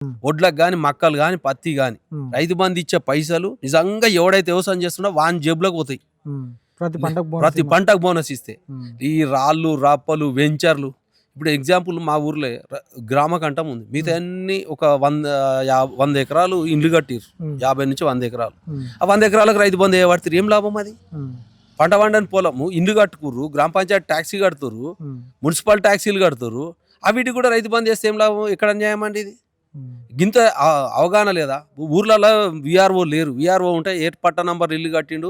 హ్మ్. ఒడ్లకు గాని, మక్కలు గాని, పత్తి గాని హ్మ్. రైతు బంధు ఇచ్చే పైసలు నిజంగా ఎవడైతే వ్యవసాయం చేస్తున్నాడో వాని జేబులోకి పోతాయి. హ్మ్. ప్రతి పంటకు బోనస్ ప్రతి పంటకు బోనస్ ఇస్తే. హ్మ్. ఈ రాళ్ళు, రప్పలు, వెంచర్లు ఇప్పుడు ఎగ్జాంపుల్ మా ఊర్లో గ్రామ కంఠం ఉంది. మిగతా అన్ని ఒక 100 ఎకరాలు ఇండ్లు కట్టిర్రు. హ్మ్. 50-100 ఎకరాలు. హ్మ్. ఆ 100 ఎకరాలకు రైతు బంధు ఏయబడితే ఏం లాభం అది? హ్మ్. పంట పండని పొలము ఇల్లు కట్టుకుర్రు, గ్రామ పంచాయతీ ట్యాక్సీ కడుతుర్రు, హ్మ్. మున్సిపల్ ట్యాక్సీలు కడుతుర్రు. వీటికి కూడా రైతు బంధు చేస్తే ఏం లాభం? ఎక్కడ న్యాయం అండి ఇది? హ్మ్. గింత అవగాహన లేదా? ఊర్లలో వీఆర్ఓ లేరు. వీఆర్ఓ ఉంటే ఏ పట్టా నంబర్ ఇల్లు కట్టిండు,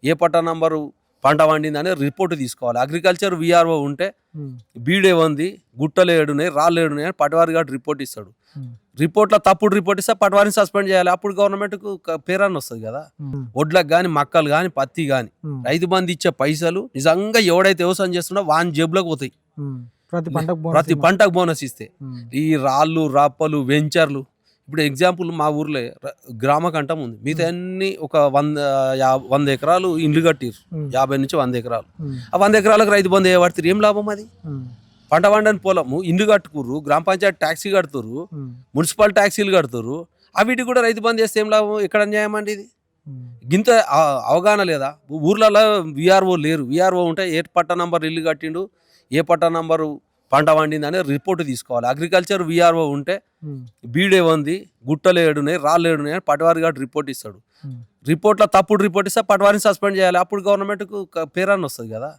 ఏ పట్టా నంబరు పంట పండింది అనే రిపోర్ట్ తీసుకోవాలి. అగ్రికల్చర్ వీఆర్ఓ ఉంటే హ్మ్. బీడేముంది, గుట్టలు ఏడున్నాయి, రాళ్ళు ఏడున్నాయి అని పటవారి గారు రిపోర్ట్ ఇస్తాడు. హ్మ్. రిపోర్ట్లో తప్పుడు రిపోర్ట్ ఇస్తే పటవారిని సస్పెండ్ చేయాలి. అప్పుడు గవర్నమెంట్‌కు పేరాన్ని వస్తది కదా! హ్మ్. ఒడ్లకు గాని, మక్కలు గాని, పత్తి గాని హ్మ్. రైతు బంధు ఇచ్చే పైసలు నిజంగా ఎవడైతే వ్యవసాయం చేస్తున్నాడో వాని జేబులోకి పోతాయి. హ్మ్. ప్రతి పంటకు ప్రతి బోనస్ పంటకు బోనస్ ఇస్తే. హ్మ్. ఈ రాళ్ళు, రప్పలు, వెంచర్లు ఇప్పుడు ఎగ్జాంపుల్ మా ఊర్లో గ్రామ కంఠం ఉంది. మిగతా అన్ని ఒక 100 ఎకరాలు ఇండ్లు కట్టిర్రు. హ్మ్. 50-100 ఎకరాలు. హ్మ్. ఆ 100 ఎకరాలకు రైతు బంధు ఏయబడితే ఏం లాభం అది? హ్మ్. పంట పండని పొలము ఇల్లు కట్టుకుర్రు, గ్రామ పంచాయతీ ట్యాక్సీ కడుతుర్రు, హ్మ్. మున్సిపల్ ట్యాక్సీలు కడుతుర్రు. వీటికి కూడా రైతు బంధు చేస్తే ఏం లాభం? ఎక్కడ న్యాయం అండి ఇది? హ్మ్. గింత అవగాహన లేదా? ఊర్లలో వీఆర్ఓ లేరు. వీఆర్ఓ ఉంటే ఏ పట్టా నంబర్ ఇల్లు కట్టిండు, ఏ పట్టా నంబరు పంట పండింది అనే రిపోర్ట్ తీసుకోవాలి. అగ్రికల్చర్ వీఆర్ఓ ఉంటే హ్మ్. బీడేముంది, గుట్టలు ఏడున్నాయి, రాళ్ళు ఏడున్నాయి అని పటవారి గారు రిపోర్ట్ ఇస్తాడు. హ్మ్. రిపోర్ట్లో తప్పుడు రిపోర్ట్ ఇస్తే పటవారిని సస్పెండ్ చేయాలి. అప్పుడు గవర్నమెంట్‌కు పేరాన్ని వస్తది కదా!